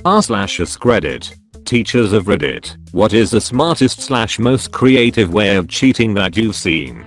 r/AskReddit. Teachers of Reddit, what is the smartest / most creative way of cheating that you've seen?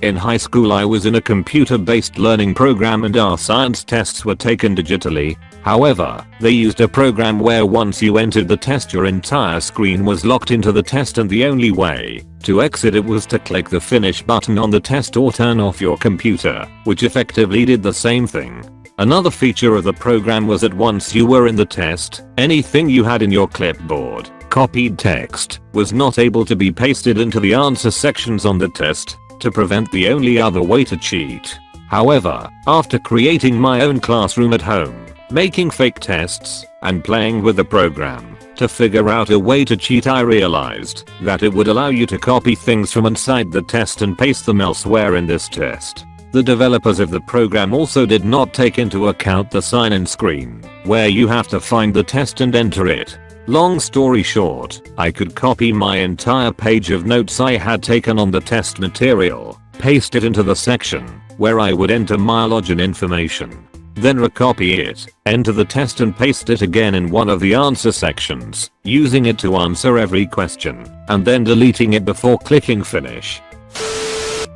In high school I was in a computer-based learning program and our science tests were taken digitally. However, they used a program where once you entered the test your entire screen was locked into the test and the only way to exit it was to click the finish button on the test or turn off your computer, which effectively did the same thing. Another feature of the program was that once you were in the test, anything you had in your clipboard, copied text, was not able to be pasted into the answer sections on the test, to prevent the only other way to cheat. However, after creating my own classroom at home, making fake tests, and playing with the program to figure out a way to cheat, I realized that it would allow you to copy things from inside the test and paste them elsewhere in this test. The developers of the program also did not take into account the sign-in screen, where you have to find the test and enter it. Long story short, I could copy my entire page of notes I had taken on the test material, paste it into the section where I would enter my login information, then recopy it, enter the test and paste it again in one of the answer sections, using it to answer every question, and then deleting it before clicking finish.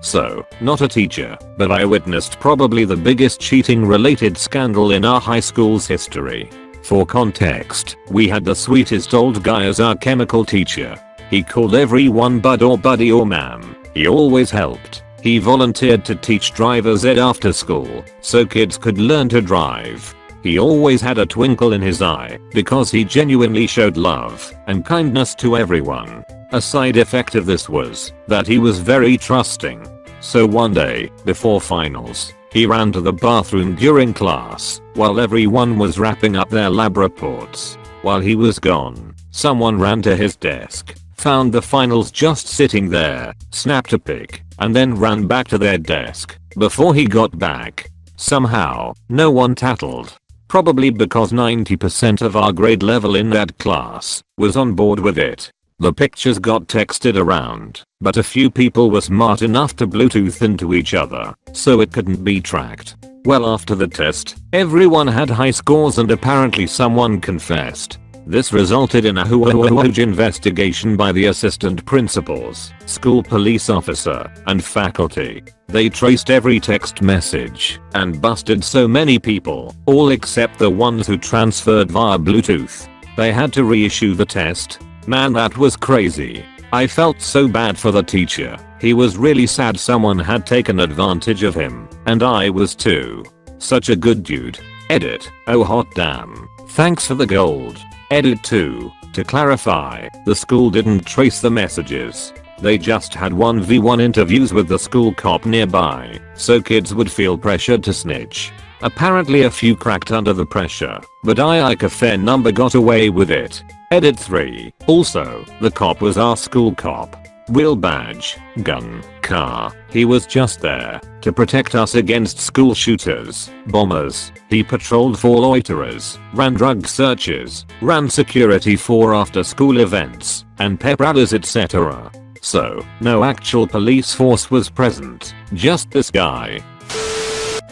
So, not a teacher, but I witnessed probably the biggest cheating related scandal in our high school's history. For context, we had the sweetest old guy as our chemical teacher. He called everyone bud or buddy or ma'am. He always helped. He volunteered to teach driver's ed after school, so kids could learn to drive. He always had a twinkle in his eye, because he genuinely showed love and kindness to everyone. A side effect of this was that he was very trusting. So one day, before finals, he ran to the bathroom during class, while everyone was wrapping up their lab reports. While he was gone, someone ran to his desk, found the finals just sitting there, snapped a pic, and then ran back to their desk. Before he got back, somehow, no one tattled. Probably because 90% of our grade level in that class was on board with it. The pictures got texted around, but a few people were smart enough to Bluetooth into each other, so it couldn't be tracked. Well, after the test, everyone had high scores and apparently someone confessed. This resulted in a huge investigation by the assistant principals, school police officer, and faculty. They traced every text message and busted so many people, all except the ones who transferred via Bluetooth. They had to reissue the test. Man, that was crazy. I felt so bad for the teacher. He was really sad someone had taken advantage of him, and I was too. Such a good dude. Edit. Oh hot damn. Thanks for the gold. Edit 2. To clarify, the school didn't trace the messages. They just had 1v1 interviews with the school cop nearby, so kids would feel pressured to snitch. Apparently a few cracked under the pressure, but a fair number got away with it. Edit 3. Also, the cop was our school cop. Real badge, gun, car. He was just there to protect us against school shooters, bombers. He patrolled for loiterers, ran drug searches, ran security for after school events, and pep rallies, etc. So, no actual police force was present, just this guy.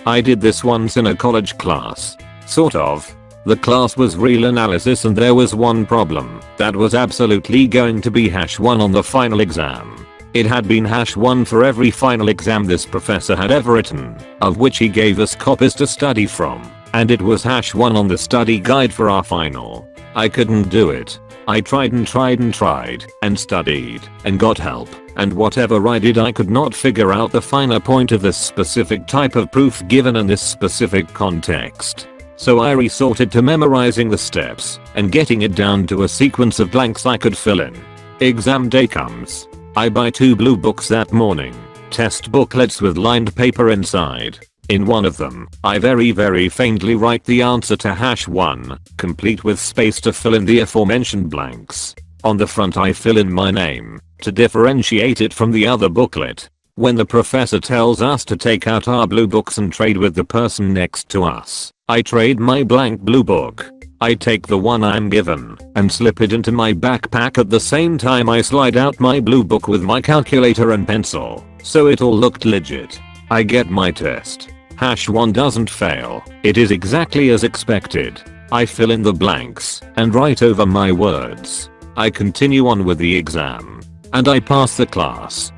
I did this once in a college class. Sort of. The class was real analysis and there was one problem that was absolutely going to be #1 on the final exam. It had been #1 for every final exam this professor had ever written, of which he gave us copies to study from, and it was #1 on the study guide for our final. I couldn't do it. I tried and studied and got help, and whatever I did I could not figure out the finer point of this specific type of proof given in this specific context. So I resorted to memorizing the steps and getting it down to a sequence of blanks I could fill in. Exam day comes. I buy 2 blue books that morning, test booklets with lined paper inside. In one of them, I very faintly write the answer to #1, complete with space to fill in the aforementioned blanks. On the front I fill in my name, to differentiate it from the other booklet. When the professor tells us to take out our blue books and trade with the person next to us, I trade my blank blue book. I take the one I'm given and slip it into my backpack. At the same time I slide out my blue book with my calculator and pencil, so it all looked legit. I get my test. #1 doesn't fail. It is exactly as expected. I fill in the blanks and write over my words. I continue on with the exam. And I pass the class.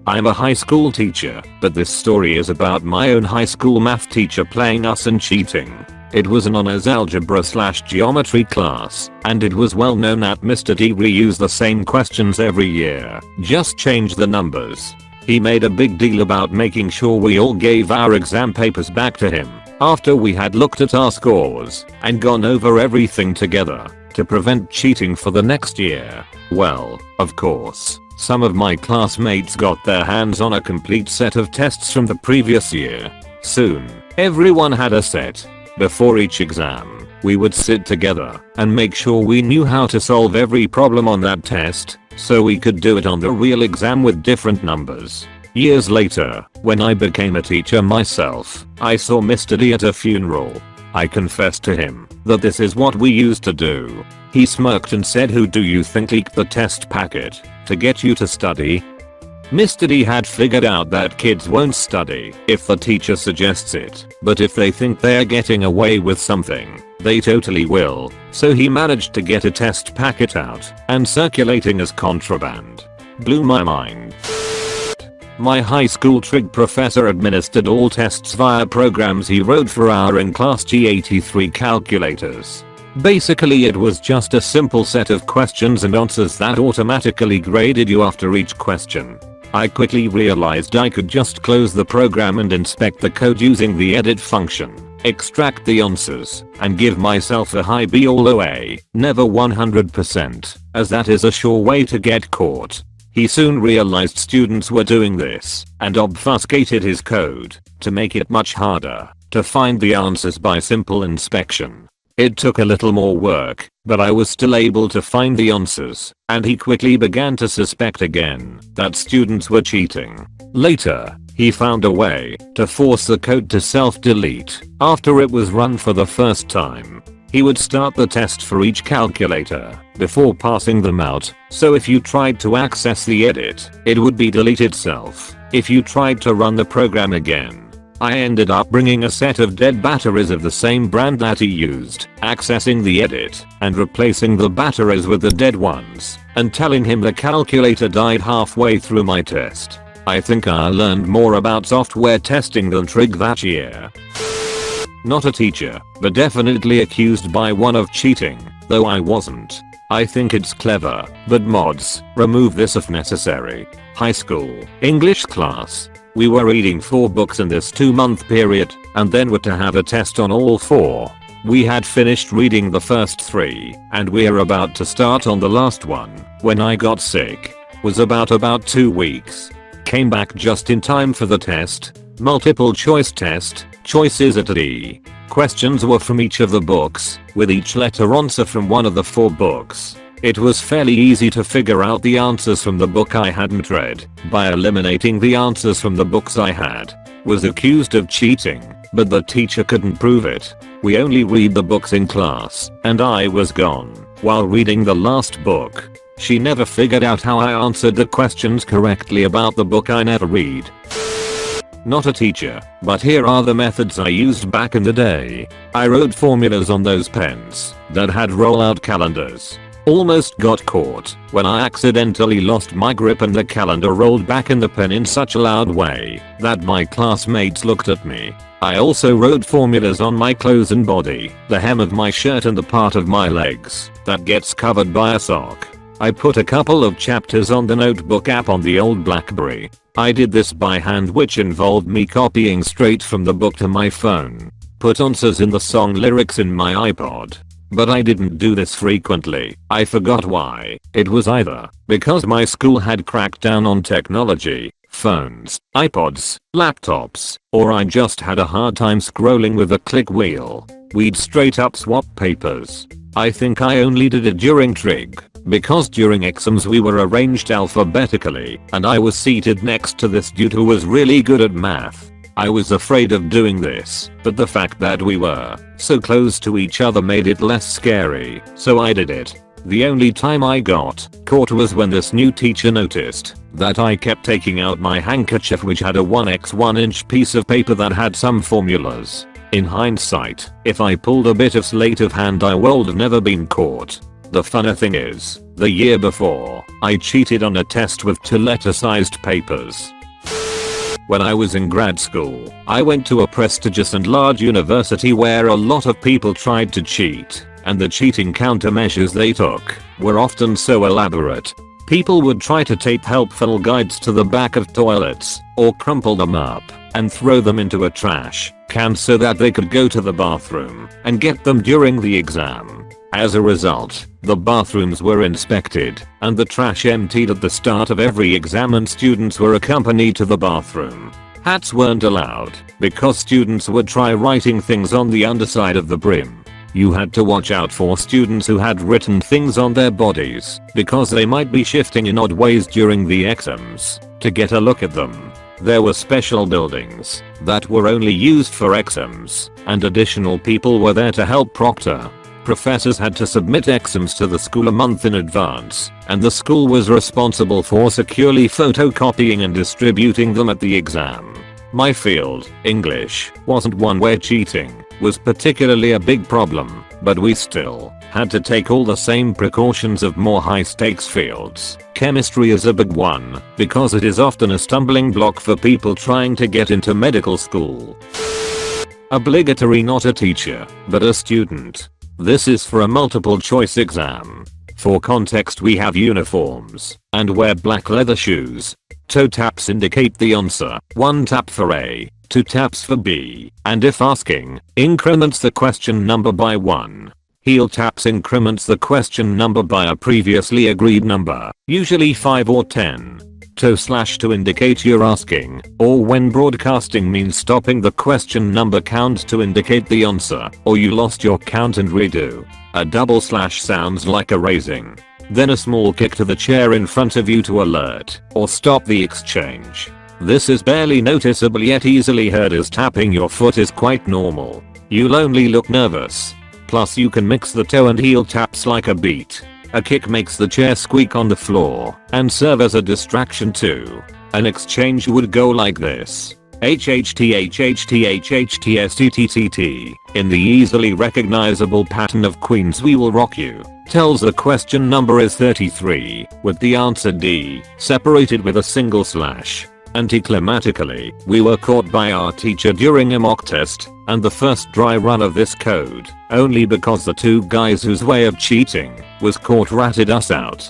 I'm a high school teacher, but this story is about my own high school math teacher playing us and cheating. It was an honors algebra/geometry class, and it was well known that Mr. D reused the same questions every year, just changed the numbers. He made a big deal about making sure we all gave our exam papers back to him after we had looked at our scores and gone over everything together to prevent cheating for the next year. Well, of course, some of my classmates got their hands on a complete set of tests from the previous year. Soon, everyone had a set. Before each exam, we would sit together and make sure we knew how to solve every problem on that test, so we could do it on the real exam with different numbers. Years later, when I became a teacher myself, I saw Mr. D at a funeral. I confessed to him that this is what we used to do. He smirked and said, "Who do you think leaked the test packet to get you to study?" Mr. D had figured out that kids won't study if the teacher suggests it, but if they think they're getting away with something, they totally will. So he managed to get a test packet out and circulating as contraband. Blew my mind. My high school trig professor administered all tests via programs he wrote for our in-class G83 calculators. Basically, it was just a simple set of questions and answers that automatically graded you after each question. I quickly realized I could just close the program and inspect the code using the edit function, extract the answers, and give myself a high B or low A, never 100%, as that is a sure way to get caught. He soon realized students were doing this and obfuscated his code to make it much harder to find the answers by simple inspection. It took a little more work, but I was still able to find the answers, and he quickly began to suspect again that students were cheating. Later, he found a way to force the code to self-delete after it was run for the first time. He would start the test for each calculator before passing them out, so if you tried to access the edit, it would be delete itself if you tried to run the program again. I ended up bringing a set of dead batteries of the same brand that he used, accessing the edit, and replacing the batteries with the dead ones, and telling him the calculator died halfway through my test. I think I learned more about software testing than trig that year. Not a teacher, but definitely accused by one of cheating, though I wasn't. I think it's clever, but mods, remove this if necessary. High school, English class. We were reading 4 books in this 2-month period, and then were to have a test on all 4. We had finished reading the first 3, and we're about to start on the last one, when I got sick. Was about 2 weeks. Came back just in time for the test. Multiple choice test, choices at D. Questions were from each of the books, with each letter answer from one of the 4 books. It was fairly easy to figure out the answers from the book I hadn't read by eliminating the answers from the books I had. Was accused of cheating, but the teacher couldn't prove it. We only read the books in class, and I was gone while reading the last book. She never figured out how I answered the questions correctly about the book I never read. Not a teacher, but here are the methods I used back in the day. I wrote formulas on those pens that had rollout calendars. Almost got caught when I accidentally lost my grip and the calendar rolled back in the pen in such a loud way that my classmates looked at me. I also wrote formulas on my clothes and body, the hem of my shirt and the part of my legs that gets covered by a sock. I put a couple of chapters on the notebook app on the old BlackBerry. I did this by hand, which involved me copying straight from the book to my phone. Put answers in the song lyrics in my iPod. But I didn't do this frequently. I forgot why. It was either because my school had cracked down on technology, phones, iPods, laptops, or I just had a hard time scrolling with a click wheel. We'd straight up swap papers. I think I only did it during trig, because during exams we were arranged alphabetically, and I was seated next to this dude who was really good at math. I was afraid of doing this, but the fact that we were so close to each other made it less scary, so I did it. The only time I got caught was when this new teacher noticed that I kept taking out my handkerchief, which had a 1x1 inch piece of paper that had some formulas. In hindsight, if I pulled a bit of sleight of hand I would have never been caught. The funny thing is, the year before, I cheated on a test with 2 letter-sized papers. When I was in grad school, I went to a prestigious and large university where a lot of people tried to cheat, and the cheating countermeasures they took were often so elaborate. People would try to tape helpful guides to the back of toilets, or crumple them up and throw them into a trash can so that they could go to the bathroom and get them during the exam. As a result, the bathrooms were inspected and the trash emptied at the start of every exam, and students were accompanied to the bathroom. Hats weren't allowed because students would try writing things on the underside of the brim. You had to watch out for students who had written things on their bodies because they might be shifting in odd ways during the exams. To get a look at them, there were special buildings that were only used for exams, and additional people were there to help proctor. Professors had to submit exams to the school a month in advance, and the school was responsible for securely photocopying and distributing them at the exam. My field, English, wasn't one where cheating was particularly a big problem, but we still had to take all the same precautions of more high-stakes fields. Chemistry is a big one, because it is often a stumbling block for people trying to get into medical school. Obligatory, not a teacher, but a student. This is for a multiple choice exam. For context, we have uniforms and wear black leather shoes. Toe taps indicate the answer, 1 tap for A, 2 taps for B, and if asking, increments the question number by 1. Heel taps increments the question number by a previously agreed number, usually 5 or 10. Toe slash to indicate you're asking, or when broadcasting means stopping the question number count to indicate the answer, or you lost your count and redo. A double slash sounds like a raising. Then a small kick to the chair in front of you to alert or stop the exchange. This is barely noticeable yet easily heard, as tapping your foot is quite normal. You'll only look nervous. Plus you can mix the toe and heel taps like a beat. A kick makes the chair squeak on the floor and serve as a distraction too. An exchange would go like this. HHTHHTHHTSTTTT, in the easily recognizable pattern of Queen's We Will Rock You, tells the question number is 33, with the answer D, separated with a single slash. Anticlimactically, we were caught by our teacher during a mock test, and the first dry run of this code, only because the 2 guys whose way of cheating was caught ratted us out.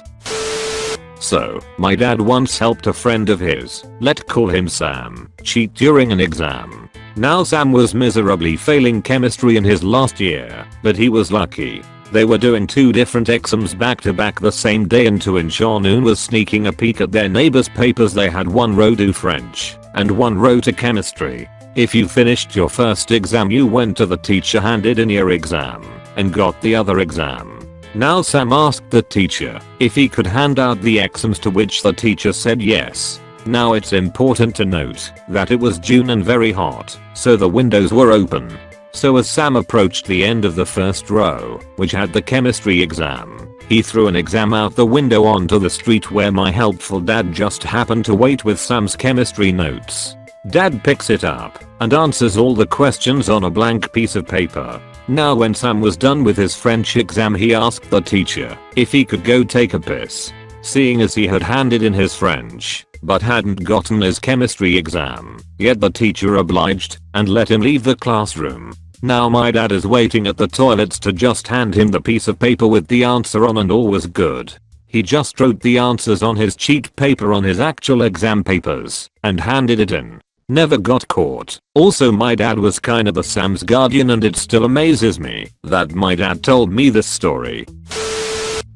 So, my dad once helped a friend of his, let's call him Sam, cheat during an exam. Now Sam was miserably failing chemistry in his last year, but he was lucky. They were doing 2 different exams back to back the same day, and to ensure noon was sneaking a peek at their neighbor's papers. They had 1 row to French and 1 row to chemistry. If you finished your first exam, you went to the teacher, handed in your exam, and got the other exam. Now Sam asked the teacher if he could hand out the exams, to which the teacher said yes. Now it's important to note that it was June and very hot, so the windows were open. So as Sam approached the end of the first row, which had the chemistry exam, he threw an exam out the window onto the street, where my helpful dad just happened to wait with Sam's chemistry notes. Dad picks it up and answers all the questions on a blank piece of paper. Now when Sam was done with his French exam, he asked the teacher if he could go take a piss, seeing as he had handed in his French but hadn't gotten his chemistry exam. Yet the teacher obliged and let him leave the classroom. Now my dad is waiting at the toilets to just hand him the piece of paper with the answer on, and all was good. He just wrote the answers on his cheat paper on his actual exam papers and handed it in. Never got caught. Also, my dad was kinda the Sam's guardian, and it still amazes me that my dad told me this story.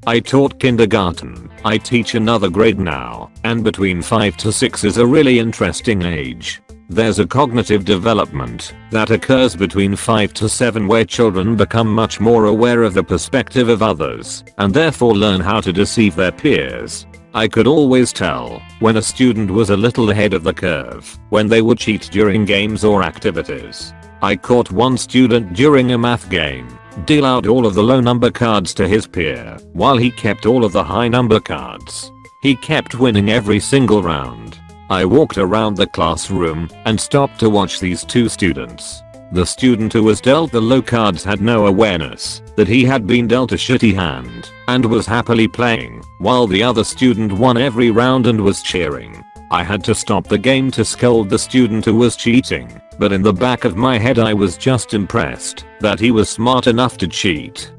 I taught kindergarten. I teach another grade now, and between 5 to 6 is a really interesting age. There's a cognitive development that occurs between 5 to 7 where children become much more aware of the perspective of others and therefore learn how to deceive their peers. I could always tell when a student was a little ahead of the curve when they would cheat during games or activities. I caught one student during a math game deal out all of the low number cards to his peer while he kept all of the high number cards. He kept winning every single round. I walked around the classroom and stopped to watch these 2 students. The student who was dealt the low cards had no awareness that he had been dealt a shitty hand and was happily playing, while the other student won every round and was cheering. I had to stop the game to scold the student who was cheating, but in the back of my head I was just impressed that he was smart enough to cheat.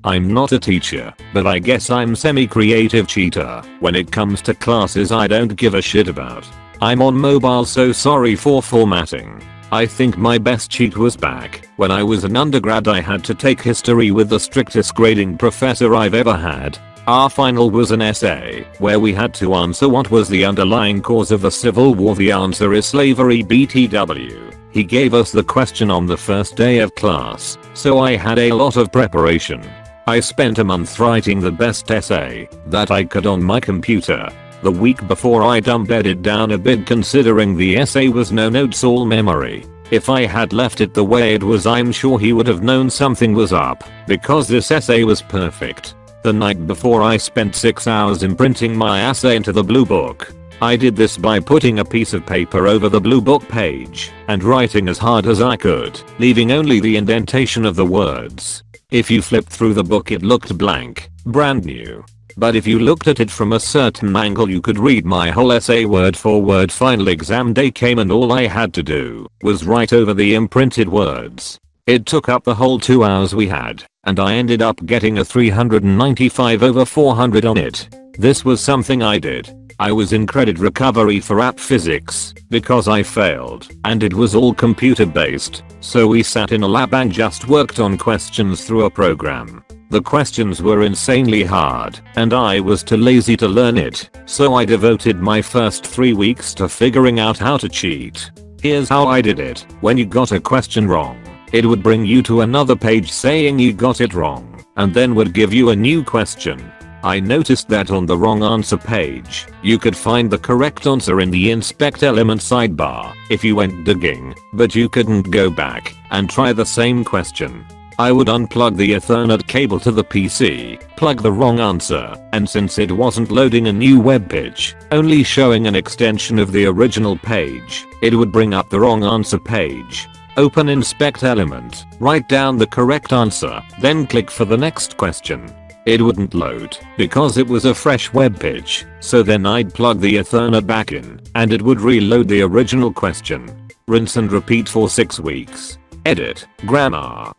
I'm not a teacher, but I guess I'm semi-creative cheater. When it comes to classes I don't give a shit about. I'm on mobile, so sorry for formatting. I think my best cheat was back when I was an undergrad. I had to take history with the strictest grading professor I've ever had. Our final was an essay where we had to answer what was the underlying cause of the Civil War. The answer is slavery BTW. He gave us the question on the first day of class, so I had a lot of preparation. I spent a month writing the best essay that I could on my computer. The week before I dumbed it down a bit, considering the essay was no notes, all memory. If I had left it the way it was, I'm sure he would have known something was up, because this essay was perfect. The night before I spent 6 hours imprinting my essay into the blue book. I did this by putting a piece of paper over the blue book page and writing as hard as I could, leaving only the indentation of the words. If you flipped through the book it looked blank, brand new. But if you looked at it from a certain angle you could read my whole essay word for word. Final exam day came and all I had to do was write over the imprinted words. It took up the whole 2 hours we had, and I ended up getting a 395 over 400 on it. This was something I did. I was in credit recovery for app physics because I failed, and it was all computer based, so we sat in a lab and just worked on questions through a program. The questions were insanely hard, and I was too lazy to learn it, so I devoted my first 3 weeks to figuring out how to cheat. Here's how I did it. When you got a question wrong, it would bring you to another page saying you got it wrong, and then would give you a new question. I noticed that on the wrong answer page, you could find the correct answer in the inspect element sidebar if you went digging, but you couldn't go back and try the same question. I would unplug the Ethernet cable to the PC, plug the wrong answer, and since it wasn't loading a new web page, only showing an extension of the original page, it would bring up the wrong answer page. Open inspect element, write down the correct answer, then click for the next question. It wouldn't load because it was a fresh web page, so then I'd plug the Ethernet back in and it would reload the original question. Rinse and repeat for 6 weeks. Edit, grammar.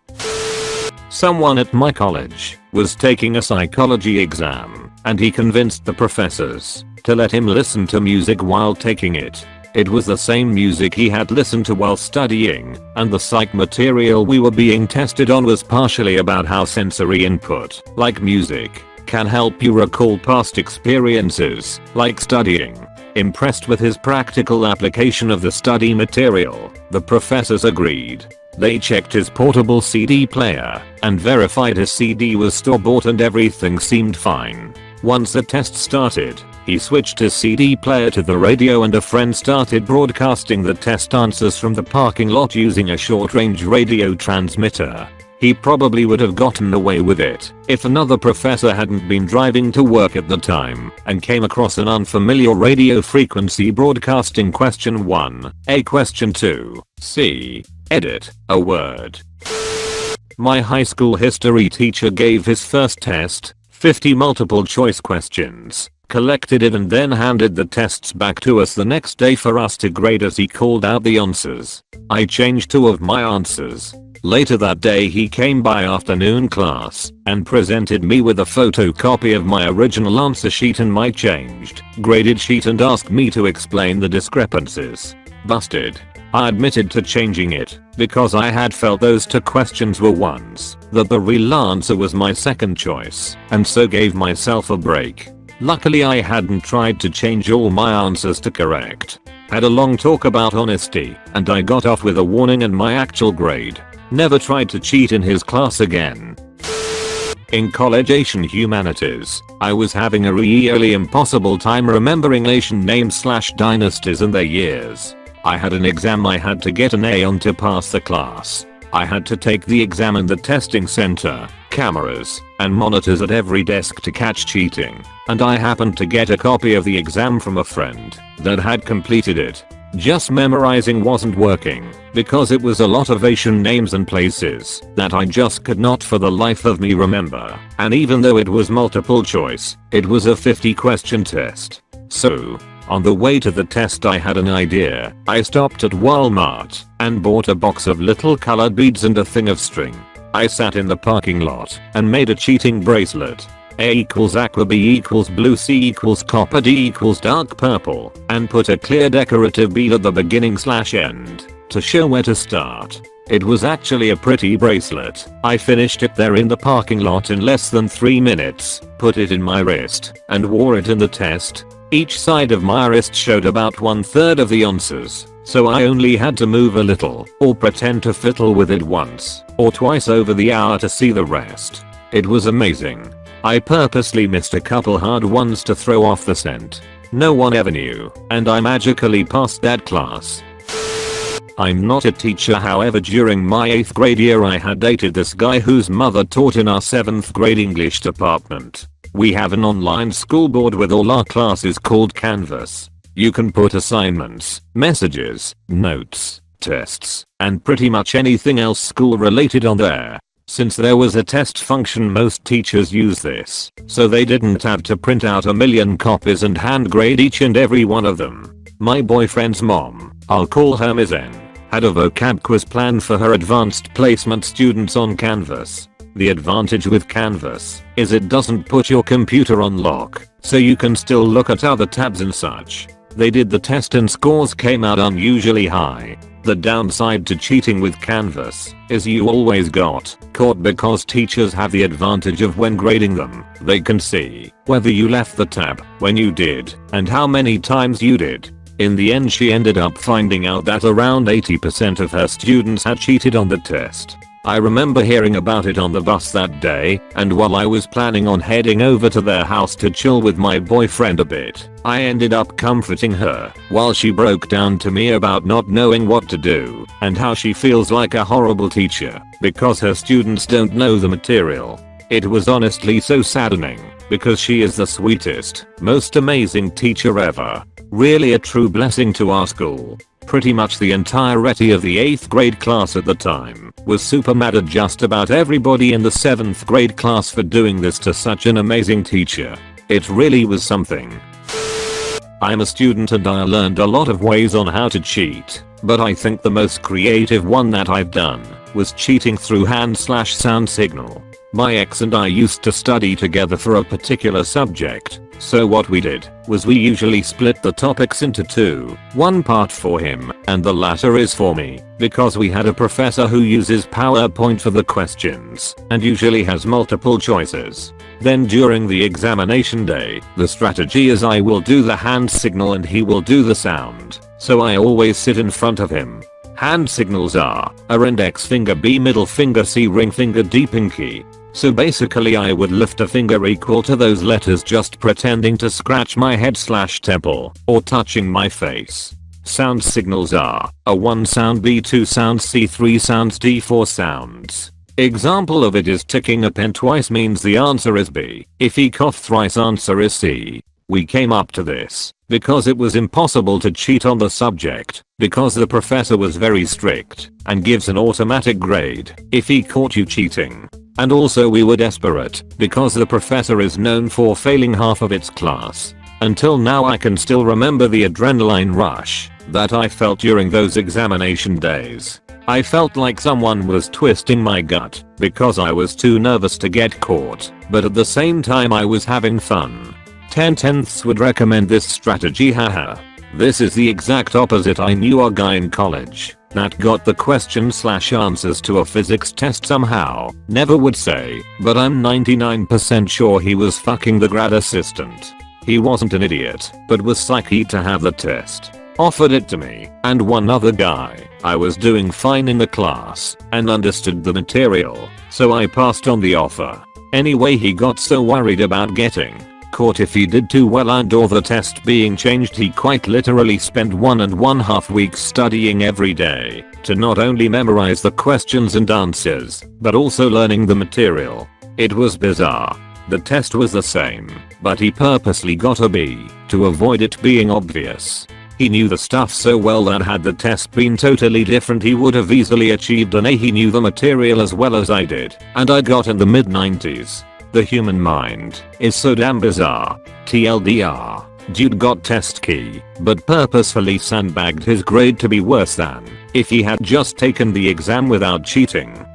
Someone at my college was taking a psychology exam and he convinced the professors to let him listen to music while taking it. It was the same music he had listened to while studying, and the psych material we were being tested on was partially about how sensory input, like music, can help you recall past experiences, like studying. Impressed with his practical application of the study material, the professors agreed. They checked his portable CD player and verified his CD was store-bought and everything seemed fine. Once the test started, he switched his CD player to the radio and a friend started broadcasting the test answers from the parking lot using a short-range radio transmitter. He probably would have gotten away with it if another professor hadn't been driving to work at the time and came across an unfamiliar radio frequency broadcasting question 1, A, question 2, C. Edit, a word. My high school history teacher gave his first test, 50 multiple choice questions, collected it and then handed the tests back to us the next day for us to grade as he called out the answers. I changed 2 of my answers. Later that day he came by afternoon class and presented me with a photocopy of my original answer sheet and my changed, graded sheet and asked me to explain the discrepancies. Busted. I admitted to changing it because I had felt those 2 questions were ones that the real answer was my second choice, and so gave myself a break. Luckily I hadn't tried to change all my answers to correct. Had a long talk about honesty and I got off with a warning and my actual grade. Never tried to cheat in his class again. In college Asian humanities, I was having a really impossible time remembering nation names / dynasties and their years. I had an exam I had to get an A on to pass the class. I had to take the exam in the testing center, cameras, and monitors at every desk to catch cheating, and I happened to get a copy of the exam from a friend that had completed it. Just memorizing wasn't working because it was a lot of Asian names and places that I just could not for the life of me remember. And even though it was multiple choice, it was a 50 question test. So, on the way to the test I had an idea. I stopped at Walmart and bought a box of little colored beads and a thing of string. I sat in the parking lot and made a cheating bracelet. A equals aqua, B equals blue, C equals copper, D equals dark purple, and put a clear decorative bead at the beginning/end to show where to start. It was actually a pretty bracelet. I finished it there in the parking lot in less than 3 minutes, put it in my wrist, and wore it in the test. Each side of my wrist showed about 1/3 of the answers, so I only had to move a little or pretend to fiddle with it once or twice over the hour to see the rest. It was amazing. I purposely missed a couple hard ones to throw off the scent. No one ever knew, and I magically passed that class. I'm not a teacher, however during my 8th grade year I had dated this guy whose mother taught in our 7th grade English department. We have an online school board with all our classes called Canvas. You can put assignments, messages, notes, tests, and pretty much anything else school related on there. Since there was a test function, most teachers use this, so they didn't have to print out a million copies and hand grade each and every one of them. My boyfriend's mom, I'll call her Ms. N, had a vocab quiz planned for her advanced placement students on Canvas. The advantage with Canvas is it doesn't put your computer on lock, so you can still look at other tabs and such. They did the test and scores came out unusually high. The downside to cheating with Canvas is you always got caught because teachers have the advantage of when grading them, they can see whether you left the tab, when you did, and how many times you did. In the end she ended up finding out that around 80% of her students had cheated on the test. I remember hearing about it on the bus that day, and while I was planning on heading over to their house to chill with my boyfriend a bit, I ended up comforting her while she broke down to me about not knowing what to do and how she feels like a horrible teacher because her students don't know the material. It was honestly so saddening because she is the sweetest, most amazing teacher ever. Really a true blessing to our school. Pretty much the entirety of the 8th grade class at the time was super mad at just about everybody in the 7th grade class for doing this to such an amazing teacher. It really was something. I'm a student and I learned a lot of ways on how to cheat, but I think the most creative one that I've done was cheating through hand/sound signal. My ex and I used to study together for a particular subject. So what we did was we usually split the topics into two, one part for him and the latter is for me, because we had a professor who uses PowerPoint for the questions and usually has multiple choices. Then during the examination day, the strategy is I will do the hand signal and he will do the sound, so I always sit in front of him. Hand signals are A index finger, B middle finger, C ring finger, D pinky. So basically I would lift a finger equal to those letters just pretending to scratch my head/temple or touching my face. Sound signals are A1 sound, B2 sound, C3 sounds, D4 sounds. Example of it is ticking a pen twice means the answer is B. If he coughed thrice, answer is C. We came up to this because it was impossible to cheat on the subject because the professor was very strict and gives an automatic grade if he caught you cheating. And also we were desperate because the professor is known for failing half of its class. Until now I can still remember the adrenaline rush that I felt during those examination days. I felt like someone was twisting my gut because I was too nervous to get caught, but at the same time I was having fun. 10/10ths would recommend this strategy, haha. This is the exact opposite. I knew a guy in college that got the question/answers to a physics test somehow. Never would say, but I'm 99% sure he was fucking the grad assistant. He wasn't an idiot, but was psyched to have the test. Offered it to me and one other guy. I was doing fine in the class and understood the material, so I passed on the offer. Anyway, he got so worried about getting caught if he did too well and or the test being changed, he quite literally spent 1.5 weeks studying every day to not only memorize the questions and answers, but also learning the material. It was bizarre. The test was the same, but he purposely got a B to avoid it being obvious. He knew the stuff so well that had the test been totally different he would have easily achieved an A. He knew the material as well as I did, and I got in the mid-90s. The human mind is so damn bizarre. TLDR. Dude got test key, but purposefully sandbagged his grade to be worse than if he had just taken the exam without cheating.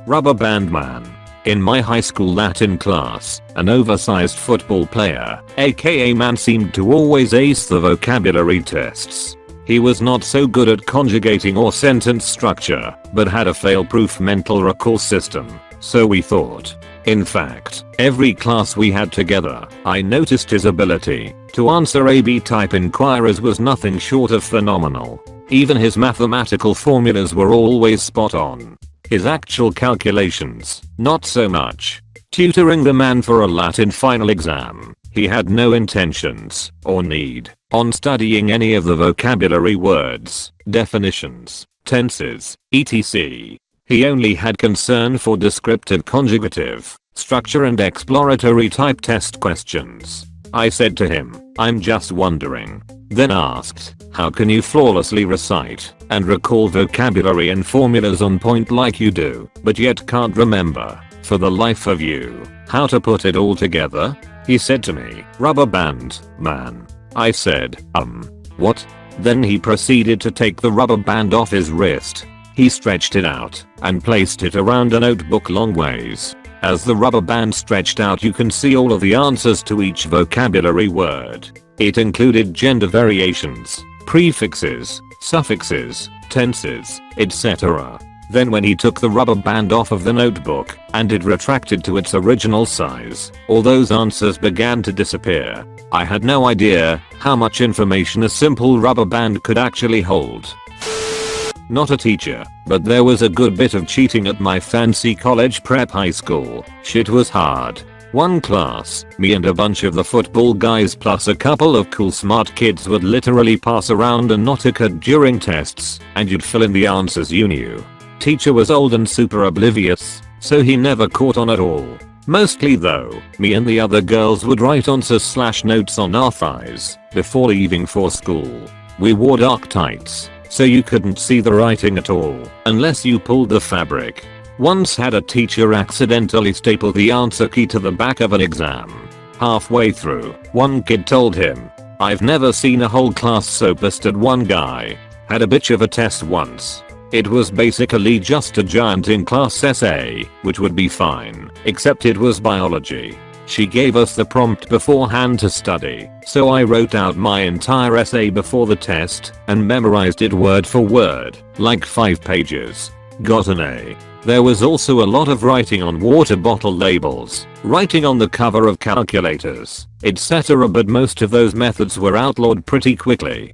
Rubber band man. In my high school Latin class, an oversized football player, aka man, seemed to always ace the vocabulary tests. He was not so good at conjugating or sentence structure, but had a fail-proof mental recall system, so we thought. In fact, every class we had together, I noticed his ability to answer AB type inquiries was nothing short of phenomenal. Even his mathematical formulas were always spot on. His actual calculations, not so much. Tutoring the man for a Latin final exam, he had no intentions or need on studying any of the vocabulary words, definitions, tenses, etc. He only had concern for descriptive, conjugative, structure and exploratory type test questions. I said to him, "I'm just wondering." Then asked, "How can you flawlessly recite and recall vocabulary and formulas on point like you do, but yet can't remember, for the life of you, how to put it all together?" He said to me, "Rubber band, man." I said, what? Then he proceeded to take the rubber band off his wrist. He stretched it out and placed it around a notebook long ways. As the rubber band stretched out, you can see all of the answers to each vocabulary word. It included gender variations, prefixes, suffixes, tenses, etc. Then when he took the rubber band off of the notebook and it retracted to its original size, all those answers began to disappear. I had no idea how much information a simple rubber band could actually hold. Not a teacher, but there was a good bit of cheating at my fancy college prep high school. Shit was hard. One class, me and a bunch of the football guys plus a couple of cool smart kids would literally pass around a notica during tests, and you'd fill in the answers you knew. Teacher was old and super oblivious, so he never caught on at all. Mostly though, me and the other girls would write answers/notes on our thighs before leaving for school. We wore dark tights, so you couldn't see the writing at all unless you pulled the fabric. Once had a teacher accidentally staple the answer key to the back of an exam. Halfway through, one kid told him, "I've never seen a whole class so pissed at one guy." Had a bitch of a test once. It was basically just a giant in-class essay, which would be fine, except it was biology. She gave us the prompt beforehand to study, so I wrote out my entire essay before the test and memorized it word for word, like 5 pages. Got an A. There was also a lot of writing on water bottle labels, writing on the cover of calculators, etc., but most of those methods were outlawed pretty quickly.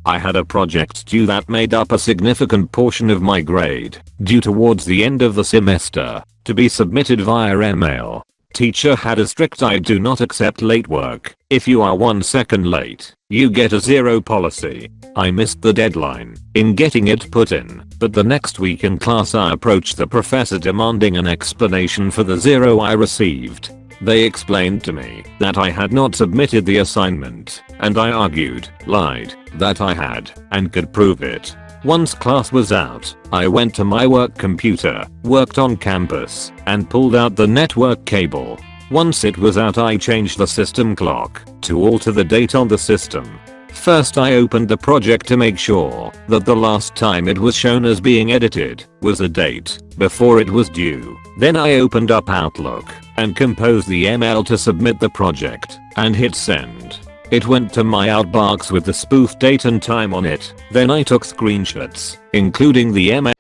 I had a project due that made up a significant portion of my grade, due towards the end of the semester, to be submitted via email. Teacher had a strict "I do not accept late work. If you are 1 second late, you get a 0 policy." I missed the deadline in getting it put in, but the next week in class I approached the professor demanding an explanation for the 0 I received. They explained to me that I had not submitted the assignment, and I argued, lied, that I had, and could prove it. Once class was out, I went to my work computer, worked on campus, and pulled out the network cable. Once it was out, I changed the system clock to alter the date on the system. First I opened the project to make sure that the last time it was shown as being edited was a date before it was due. Then I opened up Outlook and composed the email to submit the project and hit send. It went to my outbox with the spoof date and time on it. Then I took screenshots, including the email